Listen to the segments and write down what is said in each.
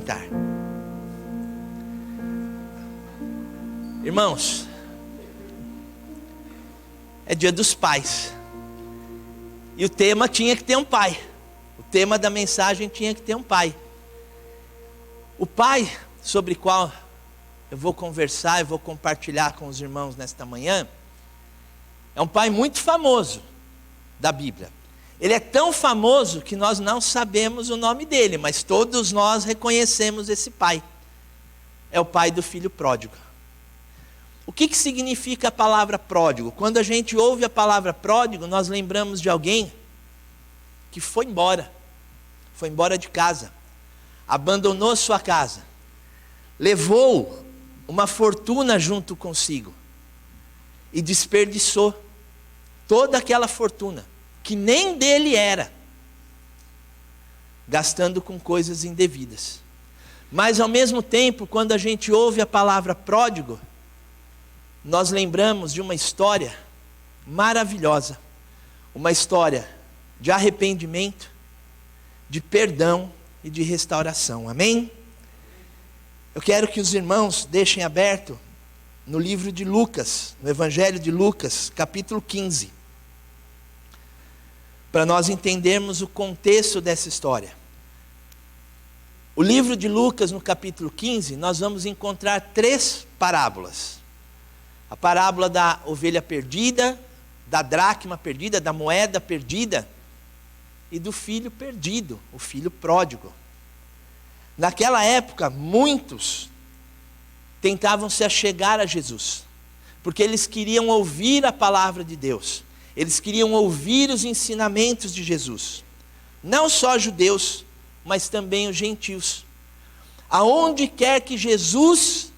sentar. Irmãos, é Dia dos Pais. E o tema tinha que ter um pai. O tema da mensagem tinha que ter um pai. O pai sobre o qual eu vou conversar e vou compartilhar com os irmãos nesta manhã, é um pai muito famoso da Bíblia. Ele é tão famoso que nós não sabemos o nome dele, mas todos nós reconhecemos esse pai. É o pai do filho pródigo. O que significa a palavra pródigo? Quando a gente ouve a palavra pródigo, nós lembramos de alguém que foi embora de casa, abandonou sua casa, levou uma fortuna junto consigo e desperdiçou toda aquela fortuna, que nem dele era, gastando com coisas indevidas. Mas ao mesmo tempo, quando a gente ouve a palavra pródigo, nós lembramos de uma história maravilhosa, uma história de arrependimento, de perdão e de restauração. Amém? Eu quero que os irmãos deixem aberto no livro de Lucas, no Evangelho de Lucas, capítulo 15, para nós entendermos o contexto dessa história. O livro de Lucas, no capítulo 15, nós vamos encontrar 3 parábolas. A parábola da ovelha perdida, da dracma perdida, da moeda perdida e do filho perdido, o filho pródigo. Naquela época, muitos tentavam se achegar a Jesus, porque eles queriam ouvir a palavra de Deus, eles queriam ouvir os ensinamentos de Jesus. Não só judeus, mas também os gentios. Aonde quer que Jesus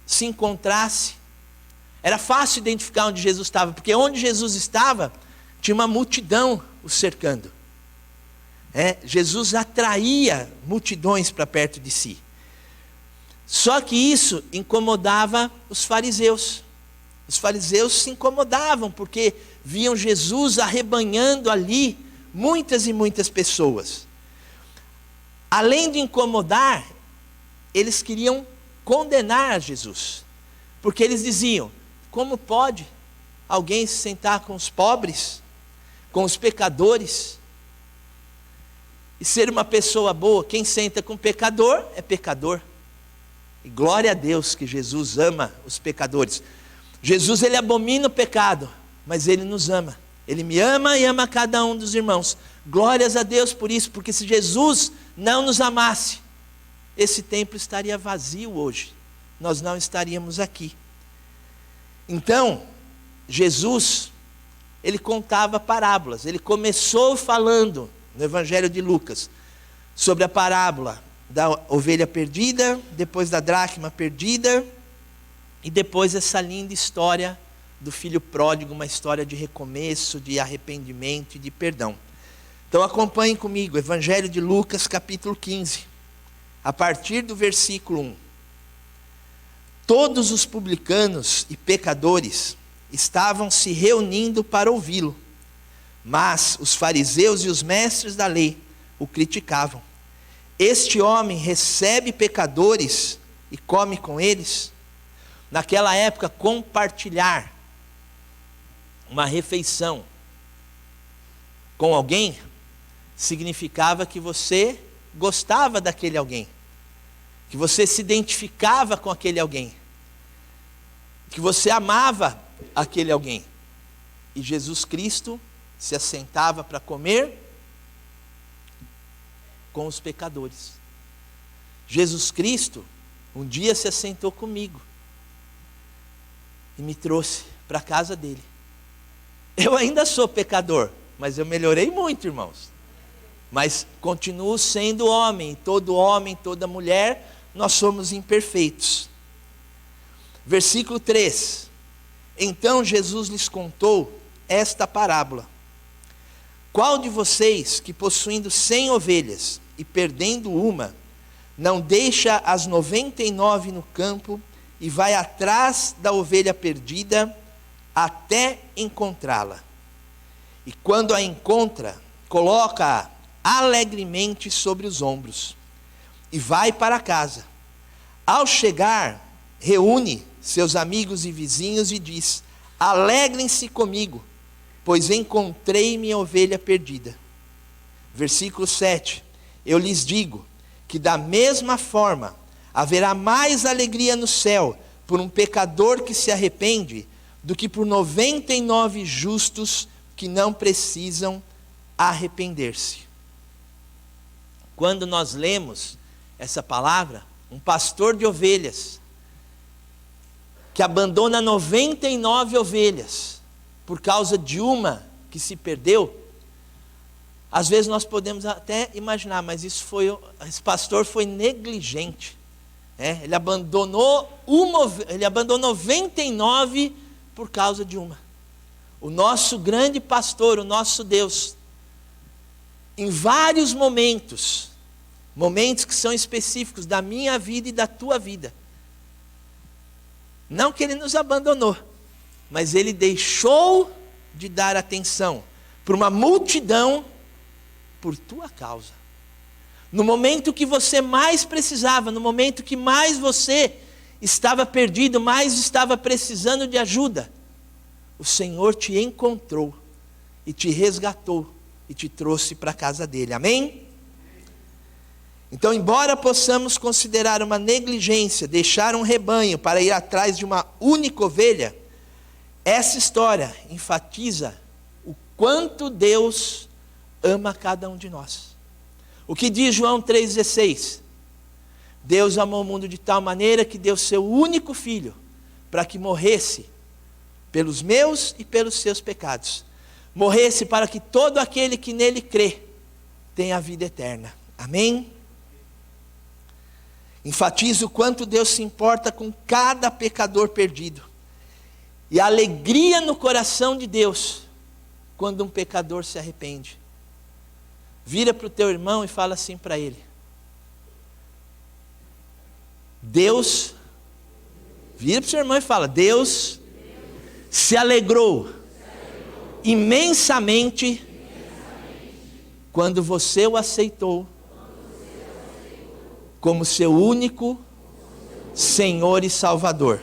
se encontrasse, era fácil identificar onde Jesus estava, porque onde Jesus estava, tinha uma multidão o cercando. Jesus atraía multidões para perto de si. Só que isso incomodava os fariseus. Os fariseus se incomodavam, porque viam Jesus arrebanhando ali muitas e muitas pessoas. Além de incomodar, eles queriam condenar Jesus, porque eles diziam: como pode alguém se sentar com os pobres, com os pecadores, e ser uma pessoa boa? Quem senta com pecador é pecador. E glória a Deus que Jesus ama os pecadores. Jesus, ele abomina o pecado, mas ele nos ama. Ele me ama e ama cada um dos irmãos. Glórias a Deus por isso, porque se Jesus não nos amasse, esse templo estaria vazio hoje. Nós não estaríamos aqui. Então, Jesus, ele contava parábolas. Ele começou falando no Evangelho de Lucas sobre a parábola da ovelha perdida, depois da dracma perdida, e depois essa linda história do filho pródigo, uma história de recomeço, de arrependimento e de perdão. Então acompanhem comigo, Evangelho de Lucas, capítulo 15, a partir do versículo 1. Todos os publicanos e pecadores estavam se reunindo para ouvi-lo, mas os fariseus e os mestres da lei o criticavam. Este homem recebe pecadores e come com eles? Naquela época, compartilhar uma refeição com alguém significava que você gostava daquele alguém, que você se identificava com aquele alguém, que você amava aquele alguém. E Jesus Cristo se assentava para comer com os pecadores. Jesus Cristo um dia se assentou comigo e me trouxe para a casa dele. Eu ainda sou pecador, mas eu melhorei muito, irmãos. Mas continuo sendo homem, toda mulher, nós somos imperfeitos. Versículo 3. Então Jesus lhes contou esta parábola: qual de vocês, que possuindo 100 ovelhas e perdendo uma, não deixa as 99 no campo e vai atrás da ovelha perdida até encontrá-la? E quando a encontra, coloca-a alegremente sobre os ombros. e vai para casa. Ao chegar, reúne seus amigos e vizinhos e diz: alegrem-se comigo, pois encontrei minha ovelha perdida. Versículo 7. Eu lhes digo que da mesma forma haverá mais alegria no céu por um pecador que se arrepende do que por 99 justos que não precisam arrepender-se. Quando nós lemos essa palavra, um pastor de ovelhas que abandona 99 ovelhas por causa de uma que se perdeu, às vezes nós podemos até imaginar, mas esse pastor foi negligente. Ele abandonou 99 por causa de uma. O nosso grande pastor, o nosso Deus, em vários momentos que são específicos da minha vida e da tua vida, não que ele nos abandonou, mas ele deixou de dar atenção para uma multidão por tua causa. No momento que você mais precisava, no momento que mais você estava perdido, mais estava precisando de ajuda, o Senhor te encontrou e te resgatou e te trouxe para a casa dele. Amém? Então, embora possamos considerar uma negligência deixar um rebanho para ir atrás de uma única ovelha, essa história enfatiza o quanto Deus ama cada um de nós. O que diz João 3,16? Deus amou o mundo de tal maneira que deu seu único filho para que morresse pelos meus e pelos seus pecados. Morresse para que todo aquele que nele crê tenha a vida eterna. Amém? Enfatiza o quanto Deus se importa com cada pecador perdido. E a alegria no coração de Deus quando um pecador se arrepende. Vira para o teu irmão e fala assim para ele: Deus, vira para o seu irmão e fala: Deus se alegrou imensamente quando você o aceitou como seu único Senhor e Salvador.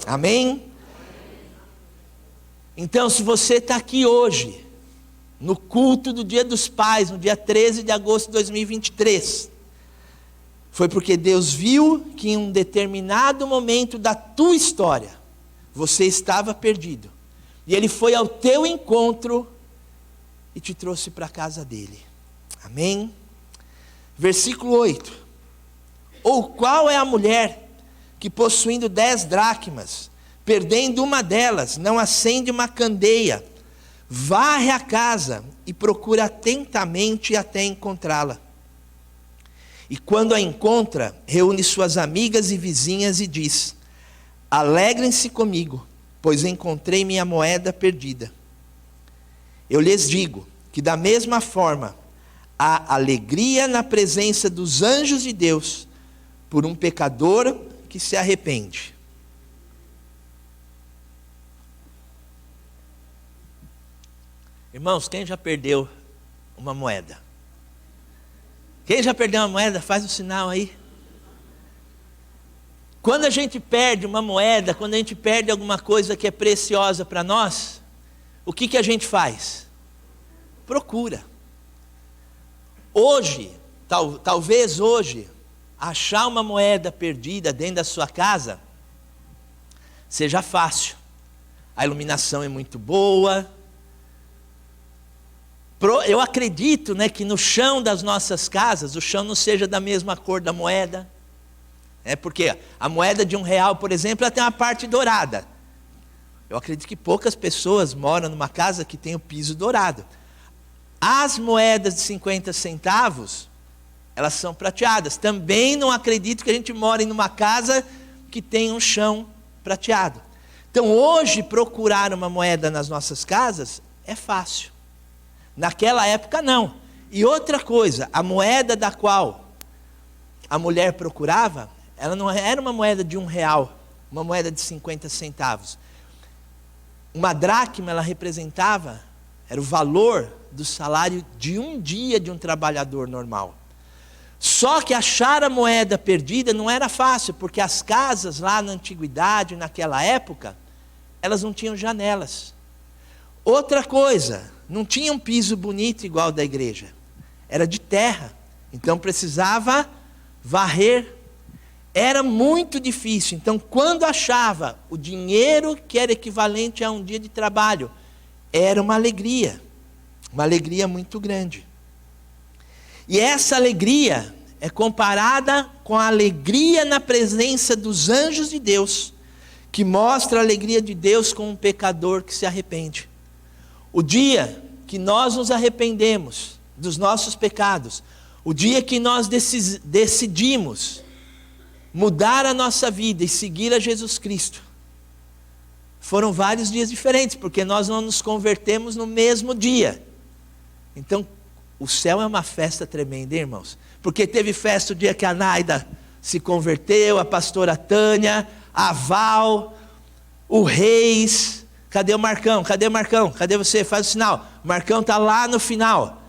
Amém? Então, se você está aqui hoje, no culto do Dia dos Pais, no dia 13 de agosto de 2023, foi porque Deus viu que em um determinado momento da tua história, você estava perdido, e Ele foi ao teu encontro e te trouxe para a casa dele. Amém? Versículo 8. Ou qual é a mulher que, possuindo 10 dracmas, perdendo uma delas, não acende uma candeia, varre a casa e procura atentamente até encontrá-la? E quando a encontra, reúne suas amigas e vizinhas e diz: alegrem-se comigo, pois encontrei minha moeda perdida. Eu lhes digo que da mesma forma há alegria na presença dos anjos de Deus por um pecador que se arrepende. Irmãos, quem já perdeu uma moeda? Quem já perdeu uma moeda, faz um sinal aí. Quando a gente perde uma moeda, quando a gente perde alguma coisa que é preciosa para nós, o que a gente faz? Procura. Hoje, talvez hoje, achar uma moeda perdida dentro da sua casa seja fácil. A iluminação é muito boa. Eu acredito, que no chão das nossas casas, o chão não seja da mesma cor da moeda. Porque a moeda de R$1, por exemplo, ela tem uma parte dourada. Eu acredito que poucas pessoas moram numa casa que tem o piso dourado. As moedas de 50 centavos, elas são prateadas. Também não acredito que a gente more numa casa que tem um chão prateado. Então hoje procurar uma moeda nas nossas casas é fácil. Naquela época não. E outra coisa, a moeda da qual a mulher procurava, ela não era uma moeda de R$1, uma moeda de 50 centavos. Uma dracma, ela representava, era o valor do salário de um dia de um trabalhador normal. Só que achar a moeda perdida não era fácil, porque as casas lá na antiguidade, naquela época, elas não tinham janelas. Outra coisa, não tinha um piso bonito igual da igreja, era de terra, então precisava varrer. Era muito difícil. Então, quando achava o dinheiro que era equivalente a um dia de trabalho, era uma alegria muito grande. E essa alegria é comparada com a alegria na presença dos anjos de Deus, que mostra a alegria de Deus com um pecador que se arrepende. O dia que nós nos arrependemos dos nossos pecados, o dia que nós decidimos mudar a nossa vida e seguir a Jesus Cristo, foram vários dias diferentes, porque nós não nos convertemos no mesmo dia. Então, o céu é uma festa tremenda, hein, irmãos? Porque teve festa o dia que a Naida se converteu, a pastora Tânia, a Val, o Reis. Cadê o Marcão? Cadê o Marcão? Cadê você? Faz o sinal. O Marcão está lá no final.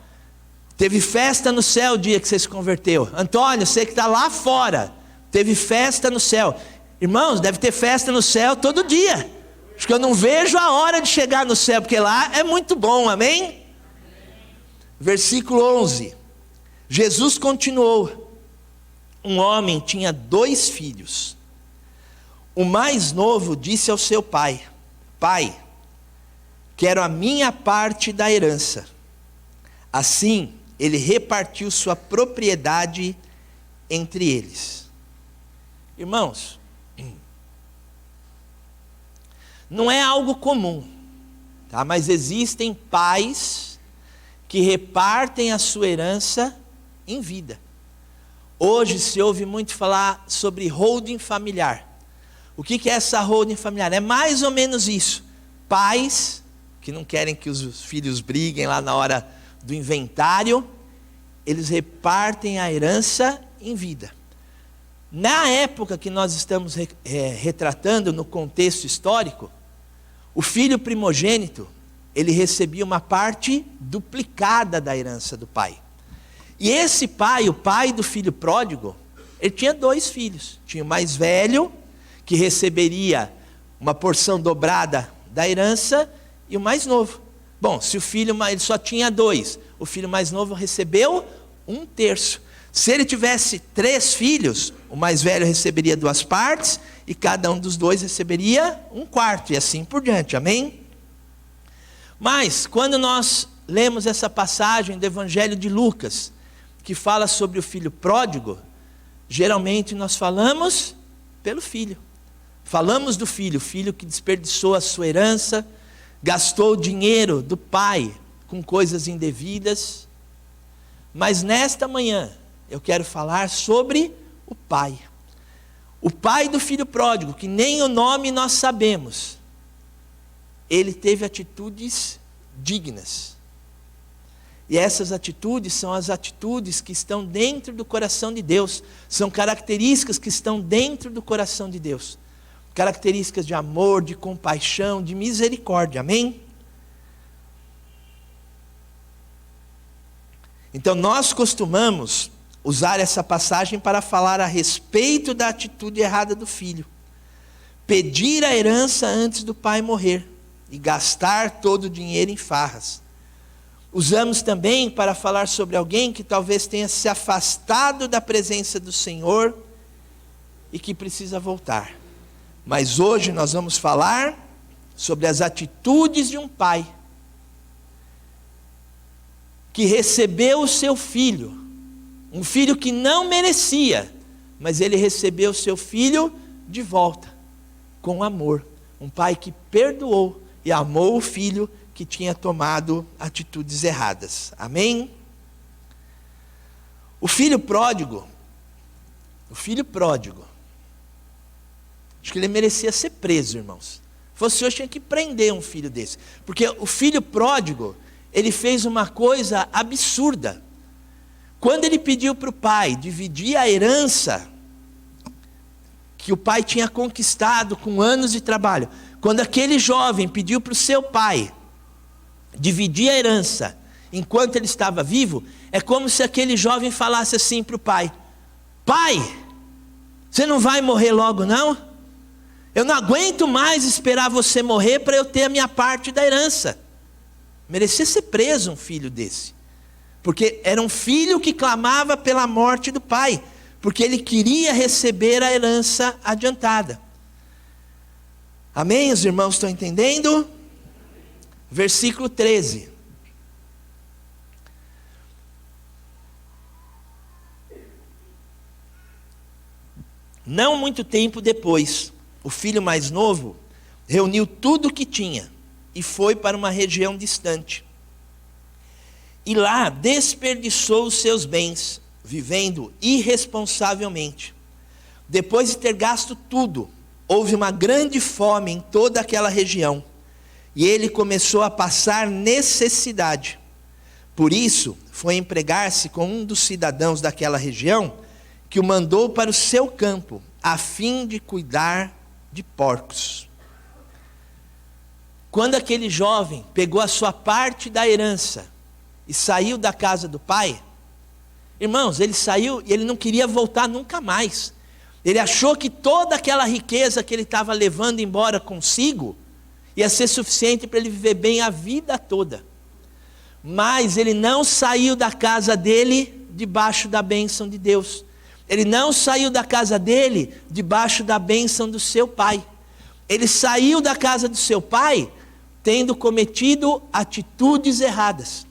Teve festa no céu o dia que você se converteu. Antônio, você que está lá fora, teve festa no céu. Irmãos, deve ter festa no céu todo dia. Acho que eu não vejo a hora de chegar no céu, porque lá é muito bom, amém? Versículo 11. Jesus continuou. Um homem tinha 2 filhos. O mais novo disse ao seu pai: Pai, quero a minha parte da herança. Assim, ele repartiu sua propriedade entre eles. Irmãos, não é algo comum, tá? Mas existem pais que repartem a sua herança em vida. Hoje se ouve muito falar sobre holding familiar. O que é essa holding familiar? É mais ou menos isso. Pais que não querem que os filhos briguem lá na hora do inventário, eles repartem a herança em vida. Na época que nós estamos retratando, no contexto histórico, o filho primogênito, ele recebia uma parte duplicada da herança do pai. E esse pai, o pai do filho pródigo, ele tinha 2 filhos. Tinha o mais velho, que receberia uma porção dobrada da herança, e o mais novo. Bom, se o filho, ele só tinha 2, o filho mais novo recebeu 1/3. Se ele tivesse 3 filhos, o mais velho receberia 2 partes, e cada um dos 2 receberia 1/4, e assim por diante, amém? Mas, quando nós lemos essa passagem do Evangelho de Lucas, que fala sobre o filho pródigo, geralmente nós falamos pelo filho. Falamos do filho, o filho que desperdiçou a sua herança, gastou o dinheiro do pai com coisas indevidas. Mas nesta manhã, eu quero falar sobre o pai. O pai do filho pródigo, que nem o nome nós sabemos, ele teve atitudes dignas. E essas atitudes são as atitudes que estão dentro do coração de Deus. São características que estão dentro do coração de Deus. Características de amor, de compaixão, de misericórdia, amém? Então nós costumamos usar essa passagem para falar a respeito da atitude errada do filho. Pedir a herança antes do pai morrer e gastar todo o dinheiro em farras. Usamos também para falar sobre alguém que talvez tenha se afastado da presença do Senhor e que precisa voltar. Mas hoje nós vamos falar sobre as atitudes de um pai que recebeu o seu filho, um filho que não merecia, mas ele recebeu o seu filho de volta, com amor. Um pai que perdoou e amou o filho que tinha tomado atitudes erradas. Amém? O filho pródigo, acho que ele merecia ser preso, irmãos. Se fosse hoje, tinha que prender um filho desse. Porque o filho pródigo, ele fez uma coisa absurda. Quando ele pediu para o pai dividir a herança que o pai tinha conquistado com anos de trabalho, quando aquele jovem pediu para o seu pai dividir a herança enquanto ele estava vivo, É como se aquele jovem falasse assim para o pai: pai, você não vai morrer logo não? Eu não aguento mais esperar você morrer para eu ter a minha parte da herança. Merecia ser preso um filho desse, porque era um filho que clamava pela morte do pai, porque ele queria receber a herança adiantada. Amém? Os irmãos estão entendendo? Versículo 13. Não muito tempo depois, o filho mais novo reuniu tudo o que tinha e foi para uma região distante. E lá desperdiçou os seus bens, vivendo irresponsavelmente. Depois de ter gasto tudo, houve uma grande fome em toda aquela região, e ele começou a passar necessidade. Por isso, foi empregar-se com um dos cidadãos daquela região, que o mandou para o seu campo, a fim de cuidar de porcos. Quando aquele jovem pegou a sua parte da herança e saiu da casa do pai, irmãos, ele saiu e ele não queria voltar nunca mais. Ele achou que toda aquela riqueza que ele estava levando embora consigo ia ser suficiente para ele viver bem a vida toda. Mas ele não saiu da casa dele debaixo da bênção de Deus. Ele não saiu da casa dele debaixo da bênção do seu pai. Ele saiu da casa do seu pai tendo cometido atitudes erradas.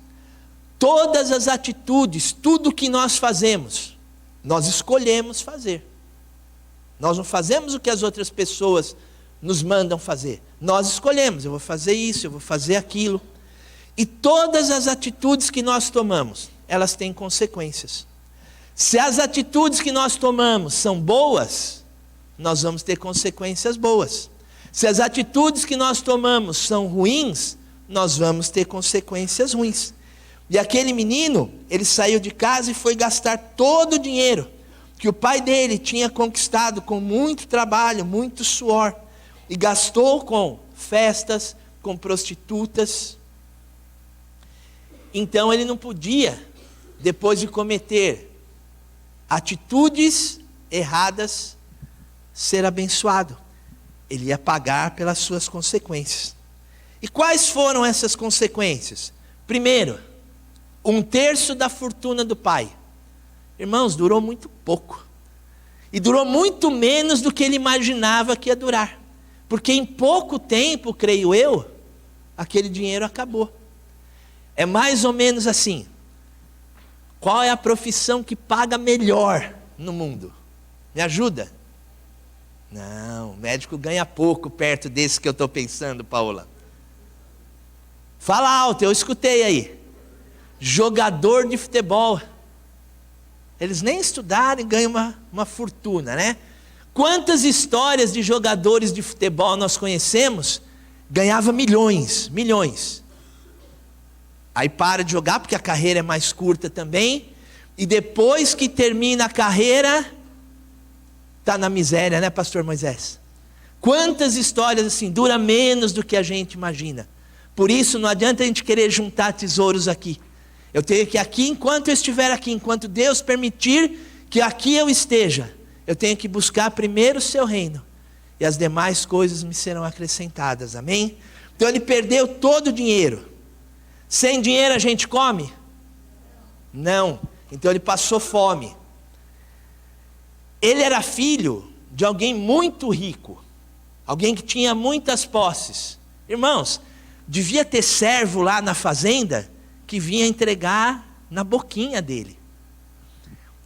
Todas as atitudes, tudo que nós fazemos, nós escolhemos fazer. Nós não fazemos o que as outras pessoas nos mandam fazer. Nós escolhemos: eu vou fazer isso, eu vou fazer aquilo. E todas as atitudes que nós tomamos, elas têm consequências. Se as atitudes que nós tomamos são boas, nós vamos ter consequências boas. Se as atitudes que nós tomamos são ruins, nós vamos ter consequências ruins. E aquele menino, ele saiu de casa e foi gastar todo o dinheiro que o pai dele tinha conquistado com muito trabalho, muito suor, e gastou com festas, com prostitutas. Então ele não podia, depois de cometer atitudes erradas, ser abençoado. Ele ia pagar pelas suas consequências. E quais foram essas consequências? Primeiro, 1/3 da fortuna do pai. Irmãos, durou muito pouco. E durou muito menos do que ele imaginava que ia durar. Porque em pouco tempo, creio eu, aquele dinheiro acabou. É mais ou menos assim: qual é a profissão que paga melhor no mundo? Me ajuda? Não, o médico ganha pouco perto desse que eu estou pensando, Paola. Fala alto, eu escutei aí. Jogador de futebol. Eles nem estudaram e ganham uma fortuna, né? Quantas histórias de jogadores de futebol nós conhecemos? Ganhava milhões. Aí para de jogar porque a carreira é mais curta também. E depois que termina a carreira, está na miséria, né, pastor Moisés? Quantas histórias assim, dura menos do que a gente imagina. Por isso não adianta a gente querer juntar tesouros aqui. Eu tenho que aqui, enquanto eu estiver aqui, enquanto Deus permitir que aqui eu esteja, eu tenho que buscar primeiro o seu reino, e as demais coisas me serão acrescentadas, amém? Então ele perdeu todo o dinheiro. Sem dinheiro a gente come? Não. Então ele passou fome. Ele era filho de alguém muito rico, alguém que tinha muitas posses. Irmãos, devia ter servo lá na fazenda que vinha entregar na boquinha dele.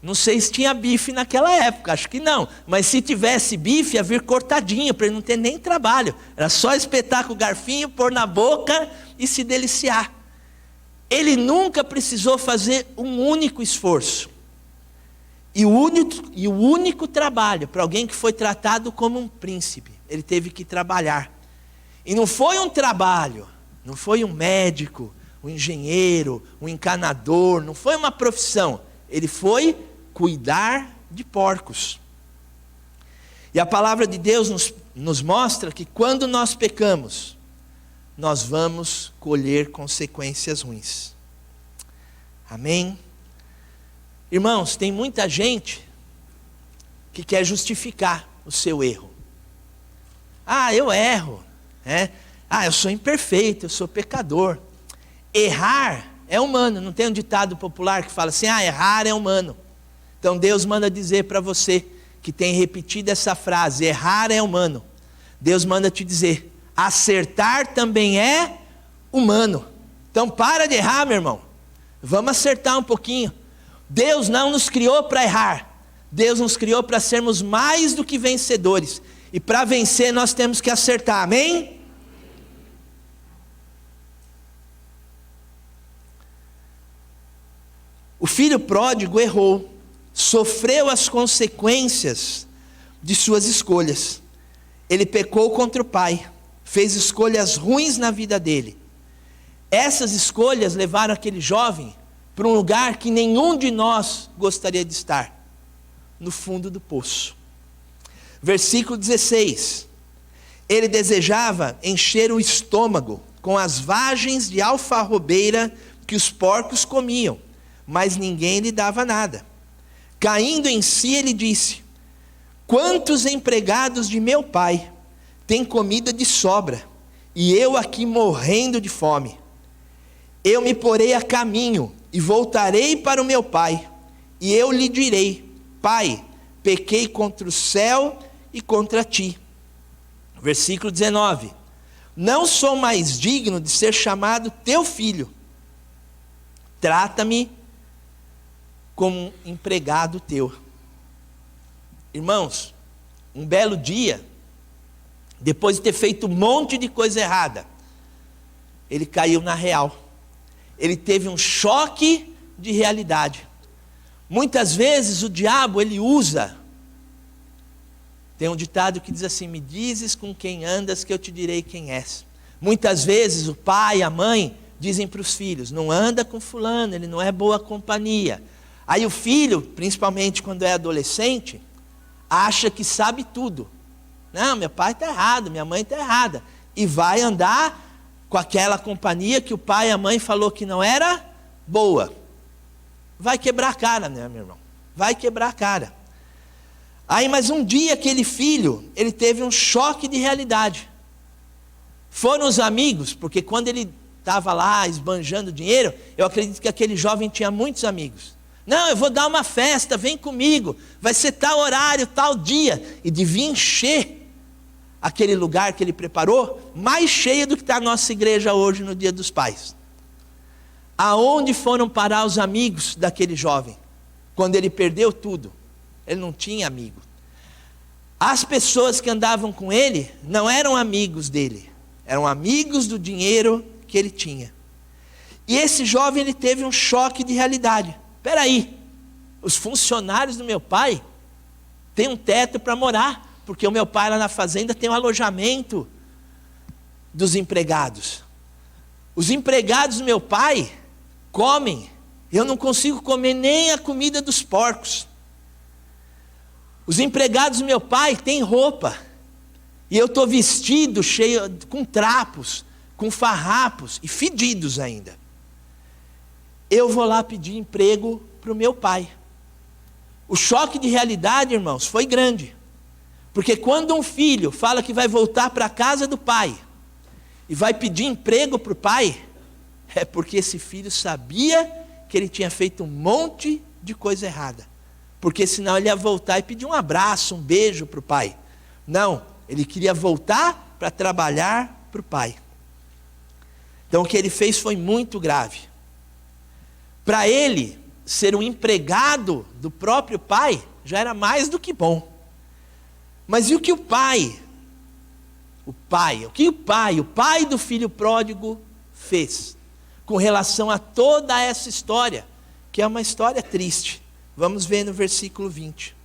Não sei se tinha bife naquela época, acho que não. Mas se tivesse bife, ia vir cortadinho, para ele não ter nem trabalho. Era só espetar com o garfinho, pôr na boca e se deliciar. Ele nunca precisou fazer um único esforço. E o único trabalho para alguém que foi tratado como um príncipe, ele teve que trabalhar. E não foi um trabalho, não foi um médico, um engenheiro, um encanador, não foi uma profissão. Ele foi cuidar de porcos. E a palavra de Deus nos mostra que quando nós pecamos, nós vamos colher consequências ruins. Amém? Irmãos, tem muita gente que quer justificar o seu erro. Ah, eu erro, né? Ah, eu sou imperfeito, eu sou pecador. Errar é humano, não tem um ditado popular que fala assim, errar é humano. Então Deus manda dizer para você, que tem repetido essa frase, errar é humano. Deus manda te dizer, acertar também é humano. Então para de errar, meu irmão. Vamos acertar um pouquinho. Deus não nos criou para errar. Deus nos criou para sermos mais do que vencedores. E para vencer nós temos que acertar, amém? O filho pródigo errou, sofreu as consequências de suas escolhas. Ele pecou contra o pai, fez escolhas ruins na vida dele. Essas escolhas levaram aquele jovem para um lugar que nenhum de nós gostaria de estar, no fundo do poço. Versículo 16. Ele desejava encher o estômago com as vagens de alfarrobeira que os porcos comiam, mas ninguém lhe dava nada. Caindo em si, ele disse: quantos empregados de meu pai têm comida de sobra, e eu aqui morrendo de fome? Eu me porei a caminho e voltarei para o meu pai, e eu lhe direi: Pai, pequei contra o céu e contra ti. Versículo 19. Não sou mais digno de ser chamado teu filho. Trata-me como um empregado teu. Irmãos, um belo dia, depois de ter feito um monte de coisa errada, ele caiu na real. Ele teve um choque de realidade. Muitas vezes o diabo ele usa. Tem um ditado que diz assim: me dizes com quem andas que eu te direi quem és. Muitas vezes o pai e a mãe dizem para os filhos: não anda com fulano, ele não é boa companhia. Aí o filho, principalmente quando é adolescente, acha que sabe tudo. Não, meu pai está errado, minha mãe está errada. E vai andar com aquela companhia que o pai e a mãe falou que não era boa. Vai quebrar a cara, né, meu irmão? Vai quebrar a cara. Aí, mas um dia aquele filho, ele teve um choque de realidade. Foram os amigos, porque quando ele estava lá esbanjando dinheiro, eu acredito que aquele jovem tinha muitos amigos. Não, eu vou dar uma festa, vem comigo, vai ser tal horário, tal dia. E devia encher aquele lugar que ele preparou, mais cheio do que está a nossa igreja hoje no Dia dos Pais. Aonde foram parar os amigos daquele jovem? Quando ele perdeu tudo, ele não tinha amigo. As pessoas que andavam com ele não eram amigos dele, eram amigos do dinheiro que ele tinha. E esse jovem ele teve um choque de realidade. Espera aí, os funcionários do meu pai têm um teto para morar, porque o meu pai lá na fazenda tem um alojamento dos empregados. Os empregados do meu pai comem, eu não consigo comer nem a comida dos porcos. Os empregados do meu pai têm roupa, e eu estou vestido cheio com trapos, com farrapos e fedidos ainda. Eu vou lá pedir emprego para o meu pai. O choque de realidade, irmãos, foi grande. Porque quando um filho fala que vai voltar para a casa do pai e vai pedir emprego para o pai, é porque esse filho sabia que ele tinha feito um monte de coisa errada. Porque senão ele ia voltar e pedir um abraço, um beijo para o pai. Não, ele queria voltar para trabalhar para o pai. Então o que ele fez foi muito grave. Para ele, ser um empregado do próprio pai, já era mais do que bom. Mas e o que o pai do filho pródigo fez com relação a toda essa história, que é uma história triste? Vamos ver no versículo 20.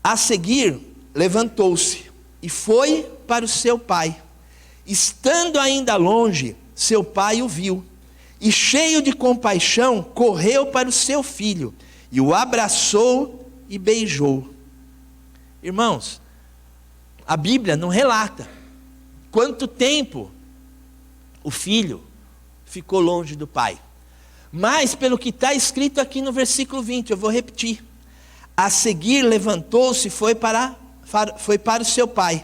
A seguir, levantou-se e foi para o seu pai. Estando ainda longe, seu pai o viu, e cheio de compaixão, correu para o seu filho, e o abraçou e beijou. Irmãos, a Bíblia não relata quanto tempo o filho ficou longe do pai. Mas pelo que está escrito aqui no versículo 20, eu vou repetir. A seguir levantou-se e foi para o seu pai.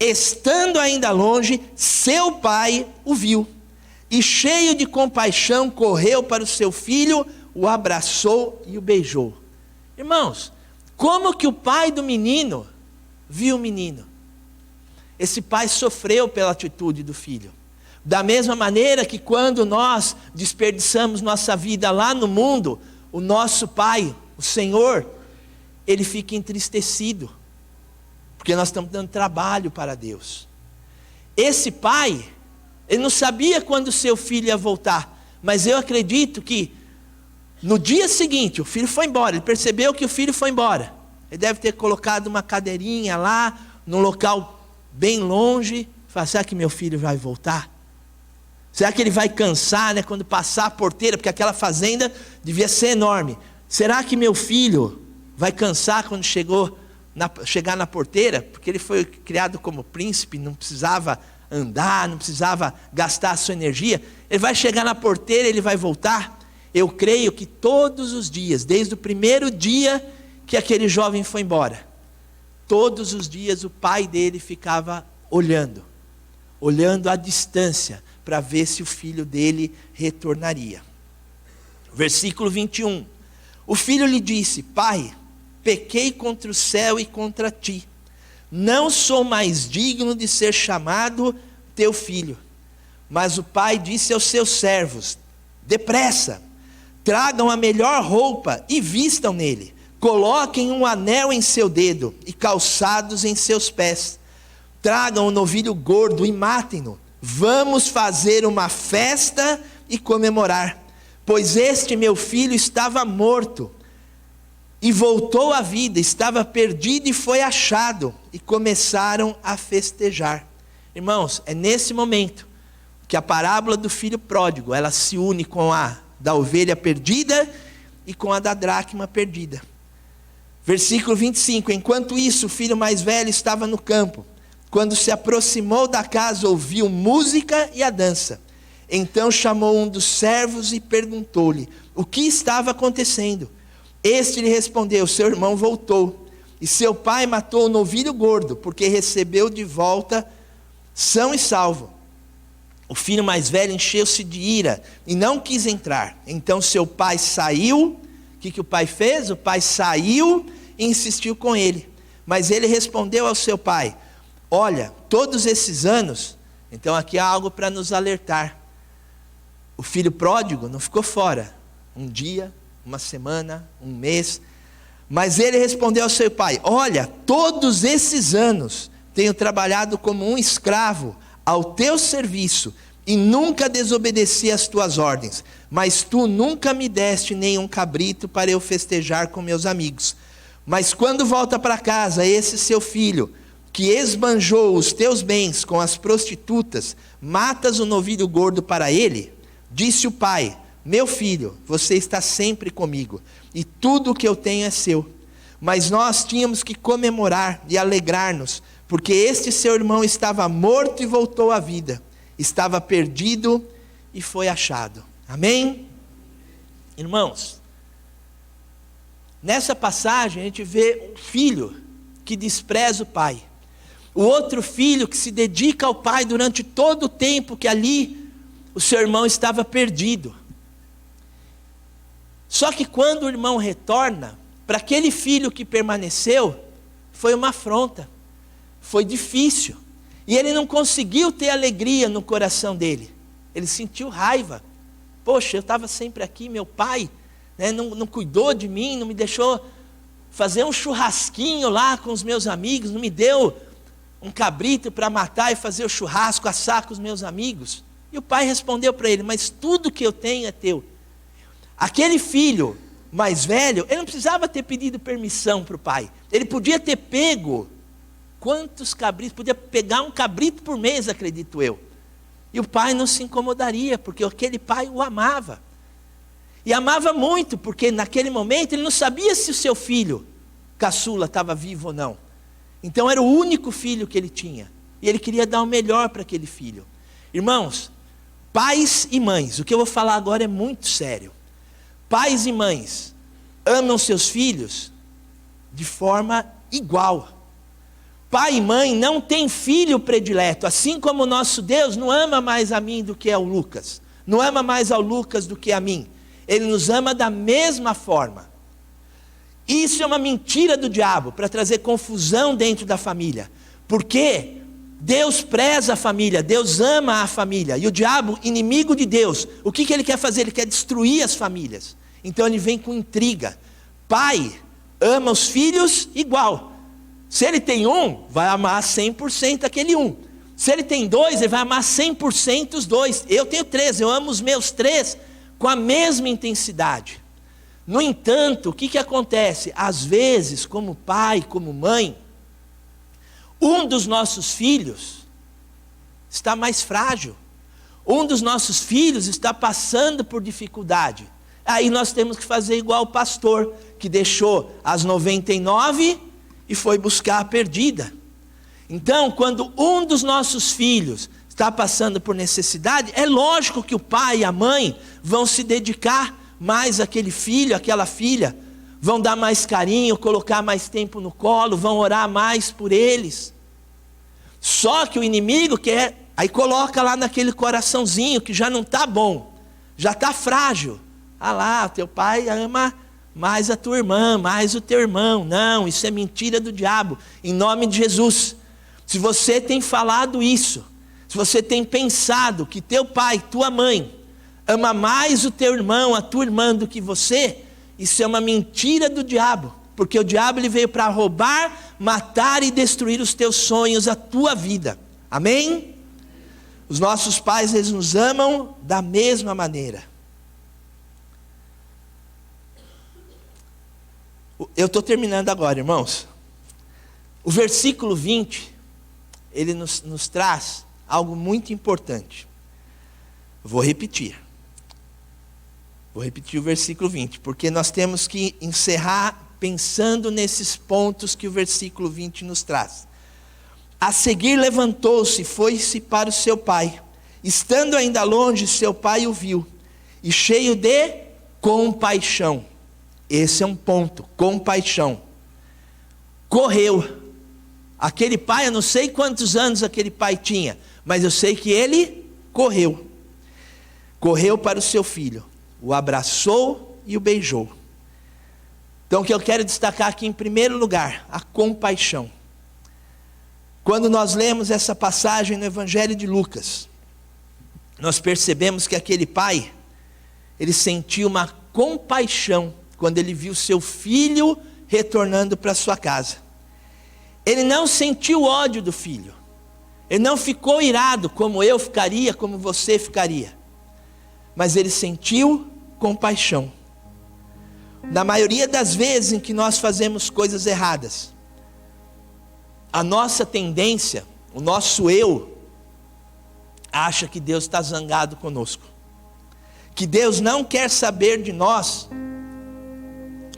Estando ainda longe, seu pai o viu. E cheio de compaixão, correu para o seu filho, o abraçou e o beijou. Irmãos, como que o pai do menino viu o menino? Esse pai sofreu pela atitude do filho. Da mesma maneira que quando nós desperdiçamos nossa vida lá no mundo, o nosso pai, o Senhor, ele fica entristecido, porque nós estamos dando trabalho para Deus. Esse pai, ele não sabia quando o seu filho ia voltar, mas eu acredito que no dia seguinte, o filho foi embora, ele percebeu que o filho foi embora. Ele deve ter colocado uma cadeirinha lá, num local bem longe, falou, será que meu filho vai voltar? Será que ele vai cansar, quando passar a porteira, porque aquela fazenda devia ser enorme. Será que meu filho vai cansar quando chegar na porteira? Porque ele foi criado como príncipe, não precisava andar, não precisava gastar a sua energia. Ele vai chegar na porteira, ele vai voltar. Eu creio que todos os dias, desde o primeiro dia que aquele jovem foi embora, todos os dias o pai dele ficava olhando à distância, para ver se o filho dele retornaria. Versículo 21. O filho lhe disse, pai, pequei contra o céu e contra ti. Não sou mais digno de ser chamado teu filho. Mas o pai disse aos seus servos, depressa, tragam a melhor roupa e vistam nele. Coloquem um anel em seu dedo e calçados em seus pés. Tragam um novilho gordo e matem-no. Vamos fazer uma festa e comemorar, pois este meu filho estava morto e voltou à vida, estava perdido e foi achado, e começaram a festejar. Irmãos, é nesse momento que a parábola do filho pródigo, ela se une com a da ovelha perdida e com a da dracma perdida. Versículo 25, enquanto isso o filho mais velho estava no campo. Quando se aproximou da casa, ouviu música e a dança. Então chamou um dos servos e perguntou-lhe o que estava acontecendo. Este lhe respondeu, seu irmão voltou, e seu pai matou o novilho gordo, porque recebeu de volta são e salvo. O filho mais velho encheu-se de ira e não quis entrar. Então seu pai saiu. O que o pai fez? O pai saiu e insistiu com ele. Mas ele respondeu ao seu pai, olha, todos esses anos, então aqui há algo para nos alertar. O filho pródigo não ficou fora, um dia, uma semana, um mês, mas ele respondeu ao seu pai, olha, todos esses anos tenho trabalhado como um escravo ao teu serviço e nunca desobedeci às tuas ordens, mas tu nunca me deste nenhum cabrito para eu festejar com meus amigos. Mas quando volta para casa esse seu filho, que esbanjou os teus bens com as prostitutas, matas o novilho gordo para ele? Disse o pai, meu filho, você está sempre comigo, e tudo o que eu tenho é seu. Mas nós tínhamos que comemorar e alegrar-nos, porque este seu irmão estava morto e voltou à vida, estava perdido e foi achado. Amém? Irmãos, nessa passagem a gente vê um filho que despreza o pai. O outro filho que se dedica ao pai durante todo o tempo que ali o seu irmão estava perdido. Só que quando o irmão retorna, para aquele filho que permaneceu, foi uma afronta, foi difícil. E ele não conseguiu ter alegria no coração dele, ele sentiu raiva. Poxa, eu estava sempre aqui, meu pai não cuidou de mim, não me deixou fazer um churrasquinho lá com os meus amigos, não me deu um cabrito para matar e fazer o churrasco, assar com os meus amigos. E o pai respondeu para ele, mas tudo que eu tenho é teu. Aquele filho mais velho, ele não precisava ter pedido permissão para o pai. Ele podia ter pego quantos cabritos, podia pegar um cabrito por mês, acredito eu. E o pai não se incomodaria, porque aquele pai o amava. E amava muito, porque naquele momento ele não sabia se o seu filho caçula estava vivo ou não. Então era o único filho que ele tinha. E ele queria dar o melhor para aquele filho. Irmãos, pais e mães, o que eu vou falar agora é muito sério. pais e mães amam seus filhos de forma igual. Pai e mãe não têm filho predileto, assim como o nosso Deus não ama mais a mim do que ao Lucas, não ama mais ao Lucas do que a mim. Ele nos ama da mesma forma. Isso é uma mentira do diabo para trazer confusão dentro da família, porque Deus preza a família, Deus ama a família, e o diabo, inimigo de Deus, o que ele quer fazer? Ele quer destruir as famílias. Então ele vem com intriga. Pai ama os filhos igual. Se ele tem um, vai amar 100% aquele um. Se ele tem dois, ele vai amar 100% os dois. Eu tenho 3, eu amo os meus 3 com a mesma intensidade. No entanto, o que acontece? Às vezes, como pai, como mãe, um dos nossos filhos está mais frágil. Um dos nossos filhos está passando por dificuldade. Aí nós temos que fazer igual o pastor, que deixou as 99 e foi buscar a perdida. Então, quando um dos nossos filhos está passando por necessidade, é lógico que o pai e a mãe vão se dedicar mais àquele filho, àquela filha, vão dar mais carinho, colocar mais tempo no colo, vão orar mais por eles. Só que o inimigo quer, aí coloca lá naquele coraçãozinho que já não está bom, já está frágil. Ah lá, teu pai ama mais a tua irmã, mais o teu irmão. Não, isso é mentira do diabo, em nome de Jesus. Se você tem falado isso, se você tem pensado que teu pai, tua mãe, ama mais o teu irmão, a tua irmã do que você, isso é uma mentira do diabo, porque o diabo ele veio para roubar, matar e destruir os teus sonhos, a tua vida. Amém? Os nossos pais, eles nos amam da mesma maneira. Eu estou terminando agora, irmãos. O versículo 20, ele nos traz algo muito importante. Vou repetir o versículo 20, porque nós temos que encerrar pensando nesses pontos que o versículo 20 nos traz. A seguir levantou-se e foi-se para o seu pai. Estando ainda longe, seu pai o viu, e cheio de compaixão. Esse é um ponto, compaixão. Correu. Aquele pai, eu não sei quantos anos aquele pai tinha, mas eu sei que ele correu. Correu para o seu filho, o abraçou e o beijou. Então o que eu quero destacar aqui em primeiro lugar, a compaixão. Quando nós lemos essa passagem no Evangelho de Lucas, nós percebemos que aquele pai, ele sentiu uma compaixão quando ele viu seu filho retornando para sua casa. Ele não sentiu ódio do filho, ele não ficou irado como eu ficaria, como você ficaria, mas ele sentiu compaixão. Na maioria das vezes em que nós fazemos coisas erradas, a nossa tendência, o nosso eu, acha que Deus está zangado conosco, que Deus não quer saber de nós,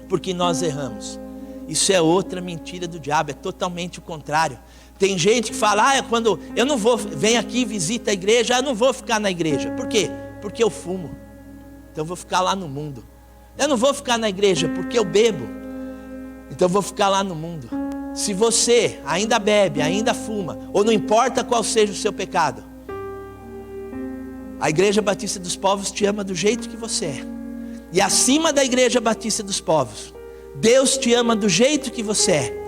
porque nós erramos. Isso é outra mentira do diabo, é totalmente o contrário. Tem gente que fala, quando eu não vou, vem aqui, visita a igreja, eu não vou ficar na igreja. Por quê? Porque eu fumo, então eu vou ficar lá no mundo. Eu não vou ficar na igreja porque eu bebo, então eu vou ficar lá no mundo. Se você ainda bebe, ainda fuma, ou não importa qual seja o seu pecado, a Igreja Batista dos Povos te ama do jeito que você é. E acima da Igreja Batista dos Povos, Deus te ama do jeito que você é.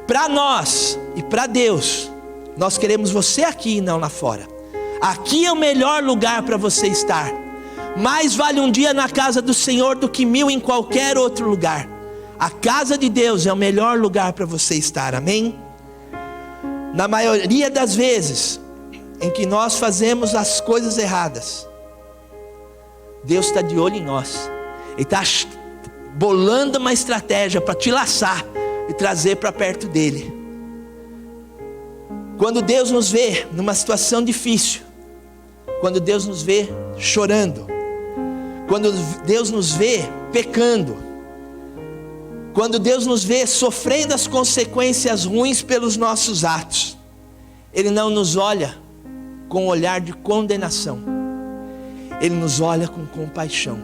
Para nós e para Deus, nós queremos você aqui e não lá fora. Aqui é o melhor lugar para você estar. Mais vale um dia na casa do Senhor do que 1000 em qualquer outro lugar. A casa de Deus é o melhor lugar para você estar, amém? Na maioria das vezes em que nós fazemos as coisas erradas, Deus está de olho em nós. Ele está bolando uma estratégia para te laçar e trazer para perto dele. Quando Deus nos vê numa situação difícil, quando Deus nos vê chorando, quando Deus nos vê pecando, quando Deus nos vê sofrendo as consequências ruins pelos nossos atos, Ele não nos olha com um olhar de condenação, Ele nos olha com compaixão.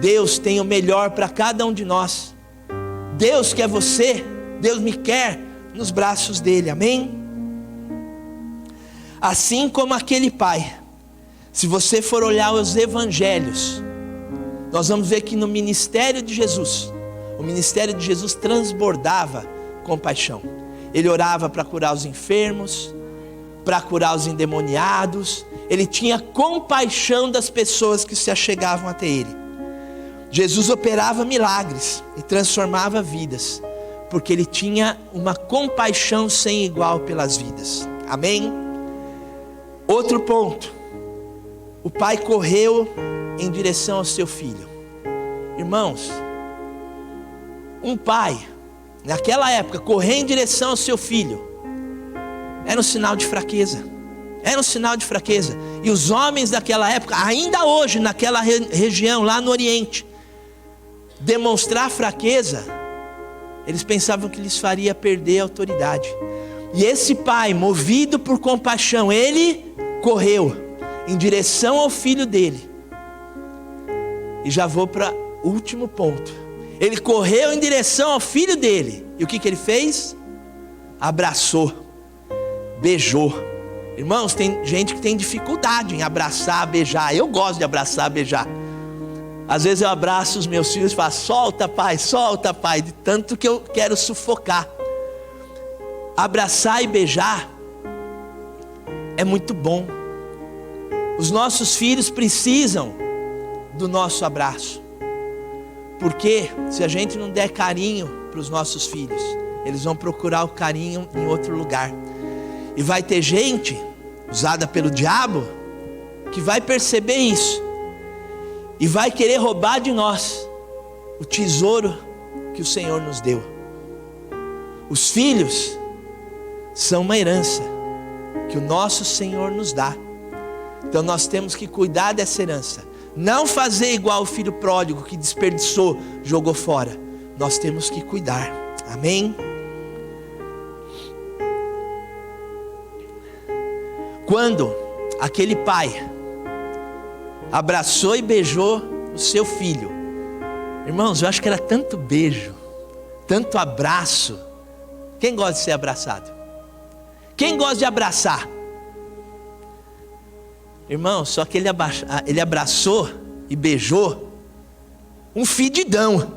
Deus tem o melhor para cada um de nós. Deus quer você, Deus me quer nos braços dele, amém? Assim como aquele pai, se você for olhar os evangelhos, nós vamos ver que no ministério de Jesus, o ministério de Jesus transbordava compaixão. Ele orava para curar os enfermos, para curar os endemoniados. Ele tinha compaixão das pessoas que se achegavam até ele. Jesus operava milagres e transformava vidas, porque ele tinha uma compaixão sem igual pelas vidas, amém? Outro ponto, o pai correu em direção ao seu filho. Irmãos, um pai, naquela época, correr em direção ao seu filho, era um sinal de fraqueza. Era um sinal de fraqueza. E os homens daquela época, ainda hoje, naquela região, lá no Oriente, demonstrar fraqueza, eles pensavam que lhes faria perder a autoridade. E esse pai, movido por compaixão, ele correu em direção ao filho dele. E já vou para o último ponto. Ele correu em direção ao filho dele. E o que ele fez? Abraçou, beijou. Irmãos, tem gente que tem dificuldade em abraçar, beijar. Eu gosto de abraçar, beijar. Às vezes eu abraço os meus filhos e falo, solta pai, de tanto que eu quero sufocar. Abraçar e beijar é muito bom. Os nossos filhos precisam do nosso abraço. Porque se a gente não der carinho para os nossos filhos, eles vão procurar o carinho em outro lugar. E vai ter gente, usada pelo diabo, que vai perceber isso e vai querer roubar de nós o tesouro que o Senhor nos deu. Os filhos são uma herança que o nosso Senhor nos dá. Então nós temos que cuidar dessa herança. Não fazer igual o filho pródigo que desperdiçou, jogou fora. Nós temos que cuidar, amém? Quando aquele pai abraçou e beijou o seu filho, irmãos, eu acho que era tanto beijo, tanto abraço. Quem gosta de ser abraçado? Quem gosta de abraçar? Irmão, só que ele abraçou e beijou um fedidão,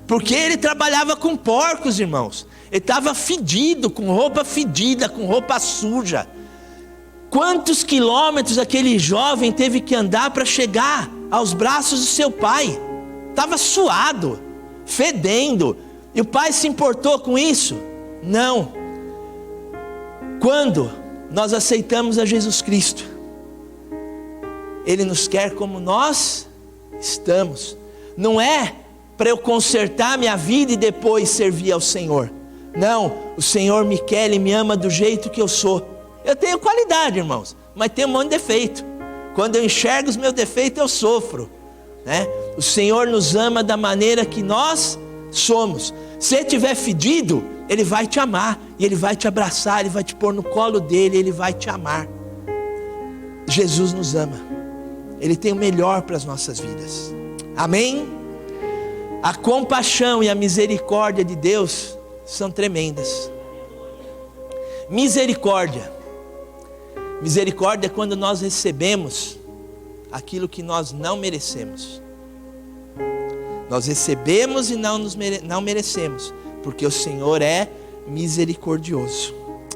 porque ele trabalhava com porcos, irmãos. Ele estava fedido, com roupa fedida, com roupa suja. Quantos quilômetros aquele jovem teve que andar para chegar aos braços do seu pai? Estava suado, fedendo. E o pai se importou com isso? Não. Quando nós aceitamos a Jesus Cristo, Ele nos quer como nós estamos. Não é para eu consertar minha vida e depois servir ao Senhor. Não, o Senhor me quer, Ele me ama do jeito que eu sou. Eu tenho qualidade, irmãos, mas tenho um monte de defeito. Quando eu enxergo os meus defeitos, eu sofro, né? O Senhor nos ama da maneira que nós somos. Se Ele estiver fedido, Ele vai te amar, e Ele vai te abraçar, Ele vai te pôr no colo dEle, Ele vai te amar. Jesus nos ama. Ele tem o melhor para as nossas vidas, amém? A compaixão e a misericórdia de Deus são tremendas. Misericórdia é quando nós recebemos aquilo que nós não merecemos. Nós recebemos e não merecemos, porque o Senhor é misericordioso,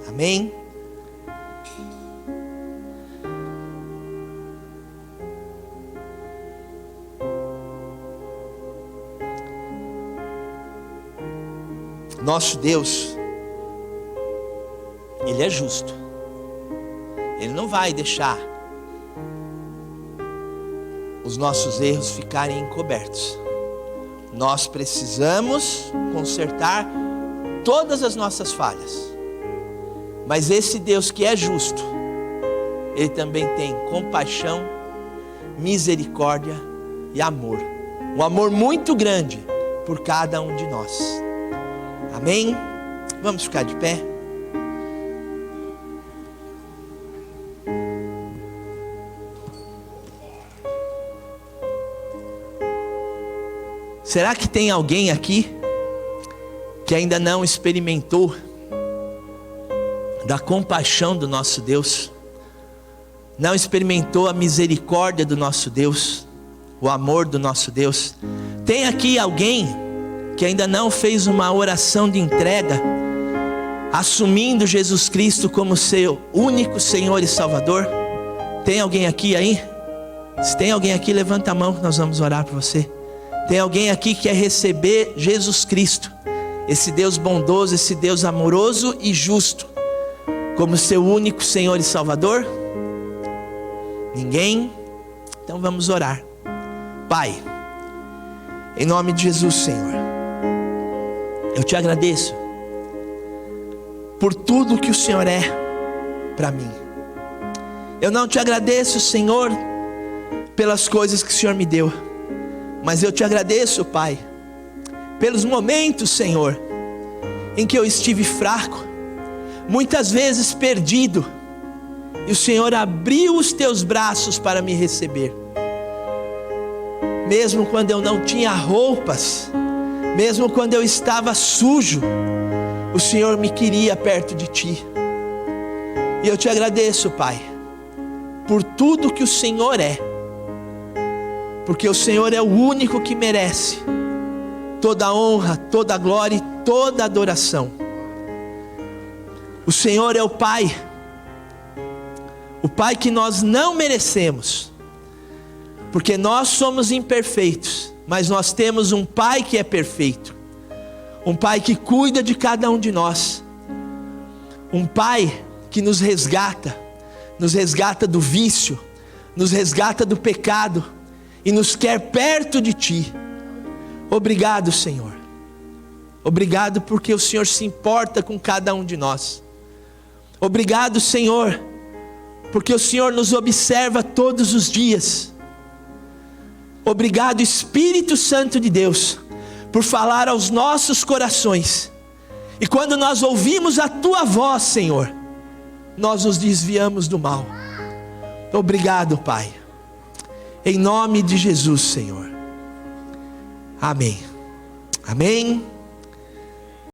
amém? Nosso Deus, Ele é justo. Ele não vai deixar os nossos erros ficarem encobertos. Nós precisamos consertar todas as nossas falhas. Mas esse Deus que é justo, Ele também tem compaixão, misericórdia e amor. Um amor muito grande por cada um de nós. Amém? Vamos ficar de pé? Será que tem alguém aqui que ainda não experimentou da compaixão do nosso Deus? Não experimentou a misericórdia do nosso Deus, o amor do nosso Deus? Tem aqui alguém que ainda não fez uma oração de entrega, assumindo Jesus Cristo como seu único Senhor e Salvador? Tem alguém aqui aí? Se tem alguém aqui, levanta a mão que nós vamos orar por você. Tem alguém aqui que quer receber Jesus Cristo, esse Deus bondoso, esse Deus amoroso e justo, como seu único Senhor e Salvador? Ninguém? Então vamos orar. Pai, em nome de Jesus, Senhor, eu te agradeço por tudo que o Senhor é para mim. Eu não te agradeço, Senhor, pelas coisas que o Senhor me deu, mas eu te agradeço, Pai, pelos momentos, Senhor, em que eu estive fraco, muitas vezes perdido, e o Senhor abriu os teus braços para me receber. Mesmo quando eu não tinha roupas, mesmo quando eu estava sujo, o Senhor me queria perto de ti. E eu te agradeço, Pai, por tudo que o Senhor é, porque o Senhor é o único que merece toda a honra, toda a glória e toda a adoração. O Senhor é o Pai que nós não merecemos, porque nós somos imperfeitos, mas nós temos um Pai que é perfeito, um Pai que cuida de cada um de nós, um Pai que nos resgata do vício, nos resgata do pecado e nos quer perto de ti. Obrigado, Senhor. Obrigado porque o Senhor se importa com cada um de nós. Obrigado, Senhor, porque o Senhor nos observa todos os dias. Obrigado, Espírito Santo de Deus, por falar aos nossos corações. E quando nós ouvimos a tua voz, Senhor, nós nos desviamos do mal. Obrigado, Pai. Em nome de Jesus, Senhor. Amém. Amém.